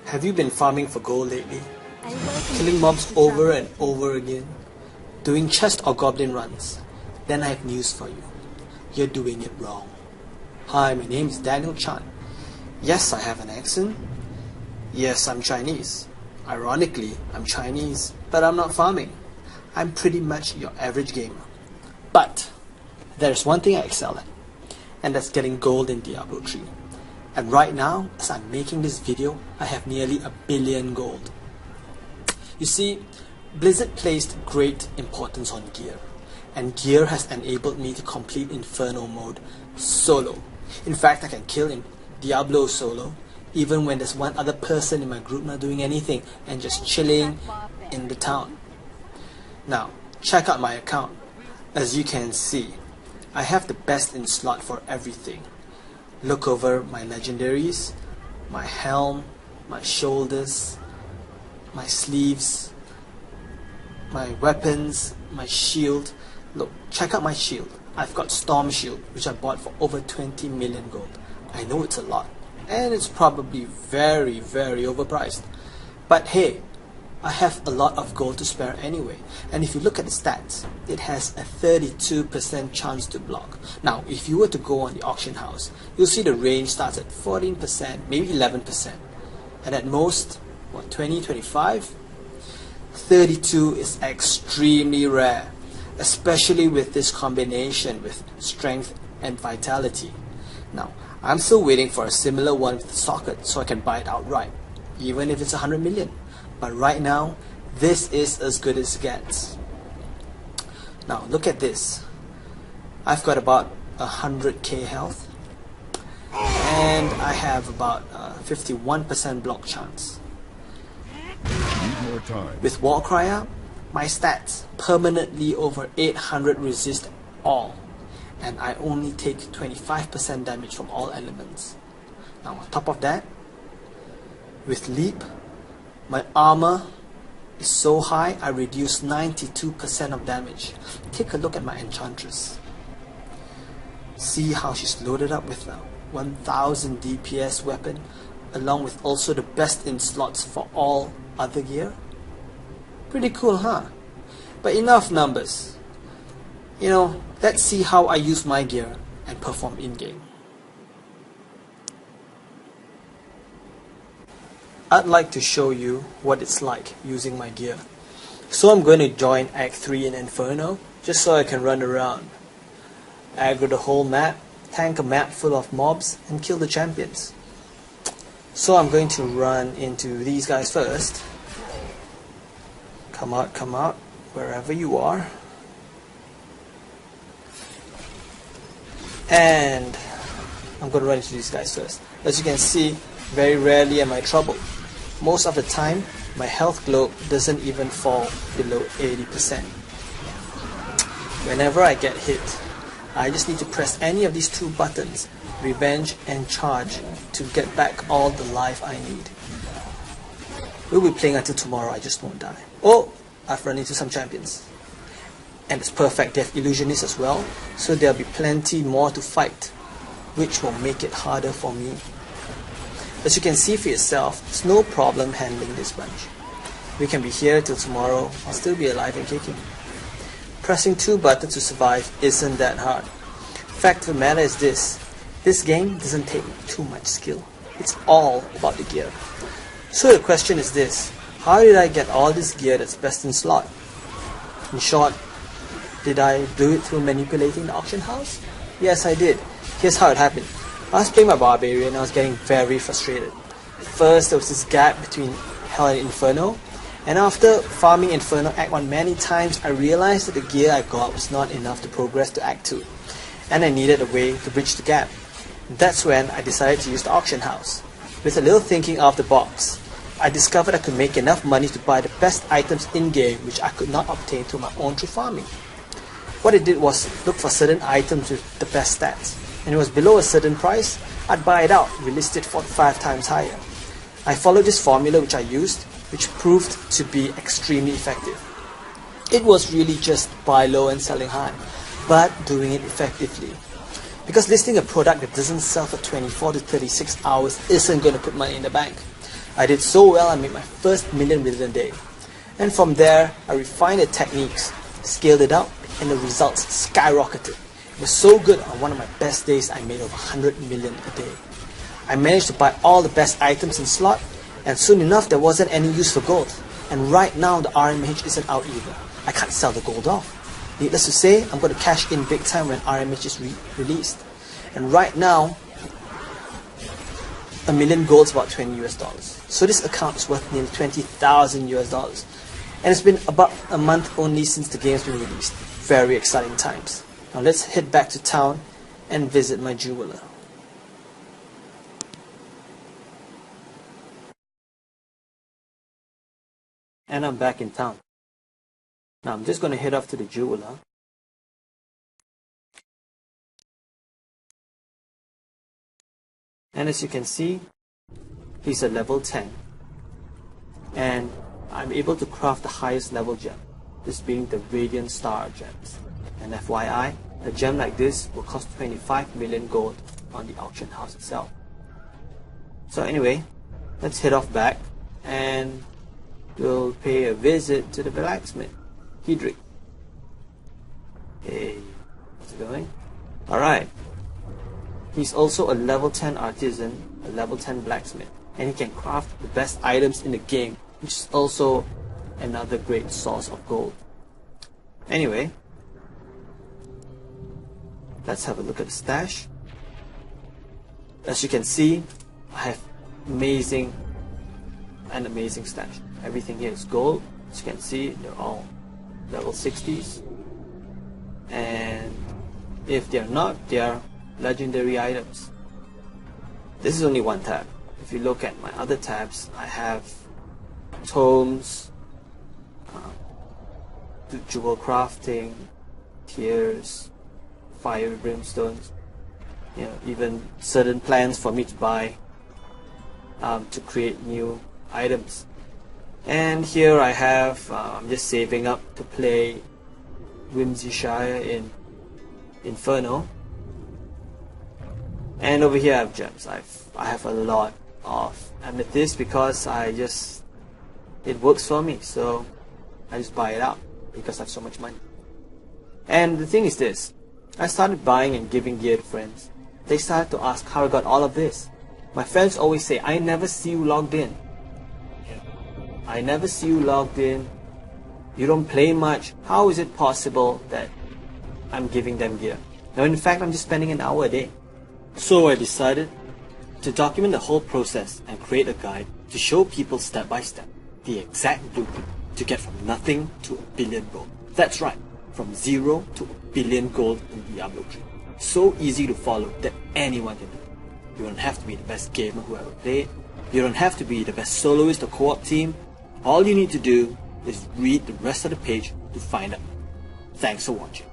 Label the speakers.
Speaker 1: Have you been farming for gold lately? Killing mobs over and over again? Doing chest or goblin runs? Then I have news for you. You're doing it wrong. Hi, my name is Daniel Chan. Yes, I have an accent. Yes, I'm Chinese. Ironically, I'm Chinese, but I'm not farming. I'm pretty much your average gamer. But there's one thing I excel at, and that's getting gold in Diablo 3. And right now, as I'm making this video, I have nearly 1 billion gold. You see, Blizzard placed great importance on gear, and gear has enabled me to complete Inferno mode solo. In fact, I can kill in Diablo solo, even when there's one other person in my group not doing anything and just chilling in the town. Now, check out my account. As you can see, I have the best in slot for everything. Look over my legendaries, my helm, my shoulders, my sleeves, my weapons, my shield. Look, check out my shield. I've got Storm Shield, which I bought for over 20 million gold. I know it's a lot, and it's probably very, very overpriced. But hey, I have a lot of gold to spare anyway, and if you look at the stats, it has a 32% chance to block. Now, if you were to go on the auction house, you'll see the range starts at 14%, maybe 11%, and at most, what, 20, 25? 32 is extremely rare, especially with this combination with strength and vitality. Now, I'm still waiting for a similar one with the socket so I can buy it outright, even if it's 100 million. But right now, this is as good as it gets. Now, look at this. I've got about 100k health, and I have about 51% block chance. With Warcry up, my stats permanently over 800 resist all, and I only take 25% damage from all elements. Now, on top of that, with Leap, my armor is so high I reduce 92% of damage. Take a look at my Enchantress. See how she's loaded up with a 1000 DPS weapon, along with also the best in slots for all other gear. Pretty cool, huh? But enough numbers. You know, let's see how I use my gear and perform in-game. I'd like to show you what it's like using my gear. So I'm going to join Act 3 in Inferno, just so I can run around, aggro the whole map, tank a map full of mobs, and kill the champions. So I'm going to run into these guys first. Come out, wherever you are. And I'm going to run into these guys first. As you can see, very rarely am I troubled. Most of the time, my health globe doesn't even fall below 80%. Whenever I get hit, I just need to press any of these two buttons, Revenge and Charge, to get back all the life I need. We'll be playing until tomorrow, I just won't die. Oh, I've run into some champions. And it's perfect, they have illusionists as well, so there'll be plenty more to fight, which will make it harder for me. As you can see for yourself, it's no problem handling this bunch. We can be here till tomorrow and still be alive and kicking. Pressing two buttons to survive isn't that hard. Fact of the matter is this game doesn't take too much skill. It's all about the gear. So the question is this: how did I get all this gear that's best in slot? In short, did I do it through manipulating the auction house? Yes, I did. Here's how it happened. I was playing my Barbarian and I was getting very frustrated. First, there was this gap between Hell and Inferno, and after farming Inferno Act 1 many times, I realized that the gear I got was not enough to progress to Act 2, and I needed a way to bridge the gap. That's when I decided to use the auction house. With a little thinking out of the box, I discovered I could make enough money to buy the best items in-game which I could not obtain through my own through farming. What I did was look for certain items with the best stats, and it was below a certain price, I'd buy it out, relist it for 5 times higher. I followed this formula which I used, which proved to be extremely effective. It was really just buy low and selling high, but doing it effectively. Because listing a product that doesn't sell for 24 to 36 hours isn't going to put money in the bank. I did so well, I made my first million within a day. And from there, I refined the techniques, scaled it up, and the results skyrocketed. It was so good, on one of my best days, I made over 100 million a day. I managed to buy all the best items in slot, and soon enough there wasn't any use for gold. And right now the RMH isn't out either. I can't sell the gold off. Needless to say, I'm going to cash in big time when RMH is released. And right now, a million gold is about $20 US. So this account is worth nearly 20,000 US. And it's been about a month only since the game's been released. Very exciting times. Now let's head back to town and visit my jeweler. And I'm back in town. Now I'm just going to head off to the jeweler. And as you can see, he's a level 10. And I'm able to craft the highest level gem, this being the Radiant Star gems. And FYI, a gem like this will cost 25 million gold on the auction house itself. So anyway, let's head off back and we'll pay a visit to the blacksmith, Hedrick. Hey, how's it going? Alright. He's also a level 10 artisan, a level 10 blacksmith, and he can craft the best items in the game, which is also another great source of gold. Anyway, let's have a look at the stash. As you can see, I have amazing stash. Everything here is gold. As you can see, they're all level 60s, and if they're not, they're legendary items. This is only one tab. If you look at my other tabs, I have tomes, jewel crafting, tears, fire brimstones, even certain plans for me to buy to create new items. And here I have, I'm just saving up to play Whimsyshire in Inferno. And over here I have gems. I have a lot of amethyst because it works for me, so I just buy it out because I have so much money. And the thing is this, I started buying and giving gear to friends. They started to ask how I got all of this. My friends always say, I never see you logged in. I never see you logged in. You don't play much. How is it possible that I'm giving them gear? Now in fact, I'm just spending an hour a day. So I decided to document the whole process and create a guide to show people step by step the exact blueprint to get from nothing to a billion gold. That's right, from 0 to a billion gold in Diablo 3. So easy to follow that anyone can do. You don't have to be the best gamer who ever played. You don't have to be the best soloist or co-op team. All you need to do is read the rest of the page to find out. Thanks for watching.